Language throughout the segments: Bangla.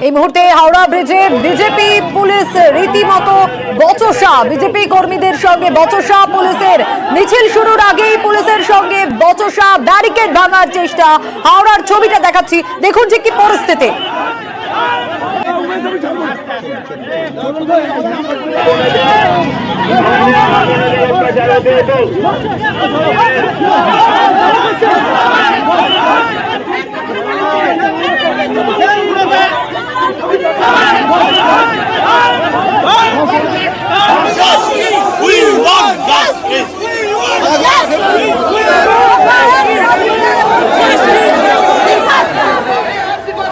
এই মুহূর্তে হাওড়া ব্রিজে বিজেপি পুলিশ রীতিমতো বচসা, বিজেপি কর্মীদের সঙ্গে বচসা পুলিশের। মিছিল শুরুর আগেই পুলিশের সঙ্গে বচসা, ব্যারিকেড ভাঙার চেষ্টা। হাওড়ার ছবিটা দেখাচ্ছি, দেখুন যে কি পরিস্থিতি।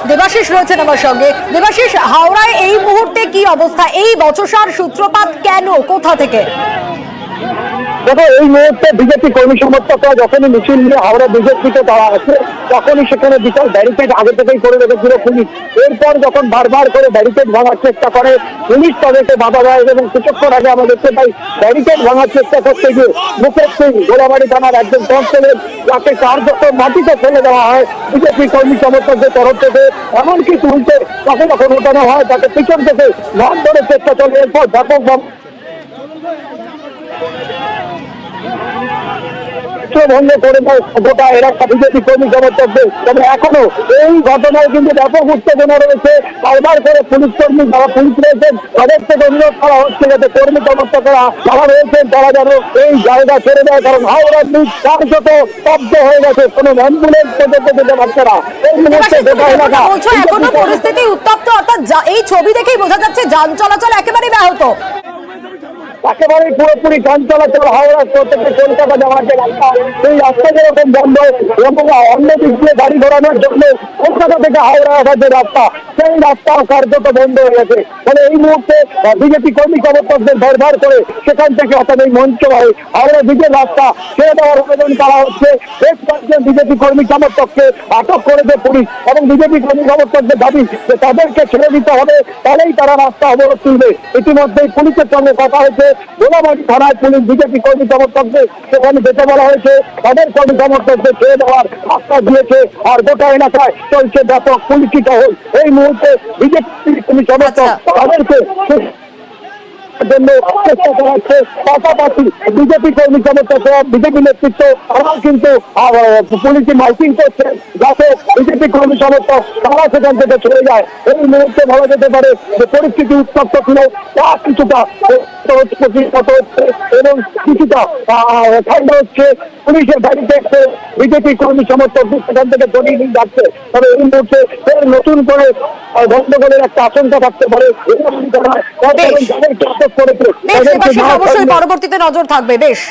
দেবাশিস রয়েছেন আমার সঙ্গে। দেবাশিস, হাওড়ায় এই মুহূর্তে কি অবস্থা? এই বচসার সূত্রপাত কেন, কোথা থেকে? দেখো, এই মুহূর্তে বিজেপি কর্মী সমর্থকরা যখনই মিছিল নিয়ে হাওড়া বিজেপিতে তারা আসে, তখনই সেখানে বিশাল ব্যারিকেড আগে থেকেই করে রেখেছিল পুলিশ। এরপর যখন বারবার করে ব্যারিকেড ভাঙার চেষ্টা করে পুলিশ, তাদেরকে বাধা দেয় এবং কিছুক্ষণ আগে আমরা দেখতে পাই ব্যারিকেড ভাঙার চেষ্টা করতে গিয়ে মুকেশ সিং, গোলাবাড়ি থানার একজন কনস্টেবল, যাকে কার্যত মাটিতে ফেলে দেওয়া হয় বিজেপি কর্মী সমর্থকদের তরফ থেকে। এমনকি তুলতে তাকে যখন ওঠানো হয়, তাকে পিছন থেকে মারধরের চেষ্টা চলে। এরপর ব্যাপক ভঙ্গ করে গোটা এলাকা বিজেপি কর্মী সমর্থকদের। তবে এখনো এই ঘটনায় কিন্তু ব্যাপক উত্তেজনা রয়েছে। বারবার করে পুলিশ কর্মী, যারা পুলিশ রয়েছেন, তাদের থেকে অনুরোধ করা হচ্ছে যাতে কর্মী সমর্থকরা যারা রয়েছেন তারা যেন এই জায়গা ছেড়ে দেয়, কারণ হাওড়ার ব্রিজ কার্যত স্তব্ধ হয়ে গেছে। কোনো অ্যাম্বুলেন্স পর্যন্ত যেতে পারছে না এই মুহূর্তে গোটা এলাকা। এখনো পরিস্থিতি উত্তপ্ত, অর্থাৎ এই ছবি দেখেই বোঝা যাচ্ছে যান চলাচল একেবারেই ব্যাহত। একেবারে পুরোপুরি যান চলাচল হাওড়া থেকে কলকাতা যাওয়ার যে রাস্তা, সেই রাস্তা যেরকম বন্ধ, এবং অন্য দিক দিয়ে গাড়ি ঘোরানোর জন্য কলকাতা থেকে হাওড়া আসার যে রাস্তা, সেই রাস্তাও কার্যত বন্ধ হয়ে গেছে। ফলে এই মুহূর্তে বিজেপি কর্মী সমর্থকদের ভরভর করে সেখান থেকে অর্থাৎ এই মঞ্চ হয় হাওড়া ব্রিজের রাস্তা ছেড়ে দেওয়ার আবেদন করা হচ্ছে। বেশ কয়েকজন বিজেপি কর্মী সমর্থককে আটক করেছে পুলিশ, এবং বিজেপি কর্মী সমর্থকদের দাবি যে তাদেরকে ছেড়ে দিতে হবে, তাহলেই তারা রাস্তা অবরোধ তুলবে। ইতিমধ্যেই পুলিশের সঙ্গে কথা হয়েছে, গোলাবাড়ি থানায় পুলিশ বিজেপি কর্মী সমর্থকদের সেখানে যেতে বলা হয়েছে, তাদের কর্মী সমর্থকদের ছেড়ে দেওয়ার আশ্বাস দিয়েছে। আর গোটা এলাকায় চলছে ব্যাপক পুলিশি টহল। এই মুহূর্তে বিজেপি কর্মী সমর্থক তাদেরকে জন্য চেষ্টা করা হচ্ছে। পাশাপাশি বিজেপি কর্মী সমর্থক, বিজেপি নেতৃত্ব তারাও কিন্তু পুলিশি মাইকিং করছে যাতে বিজেপি কর্মী সমর্থক তারা সেখান থেকে চলে যায়। এই মুহূর্তে বলা যেতে পারে যে পরিস্থিতি উত্তপ্ত ছিল, তা কিছুটা হচ্ছে এবং কিছুটা ঠান্ডা হচ্ছে। পুলিশের গাড়িতে বিজেপি কর্মী সমর্থক সেখান থেকে সরিয়ে নিয়ে যাচ্ছে। তবে এই মুহূর্তে নতুন করে গন্ডগোলের একটা আশঙ্কা থাকতে পারে। অবশ্যই পরবর্তীতে নজর থাকবে। বেশ।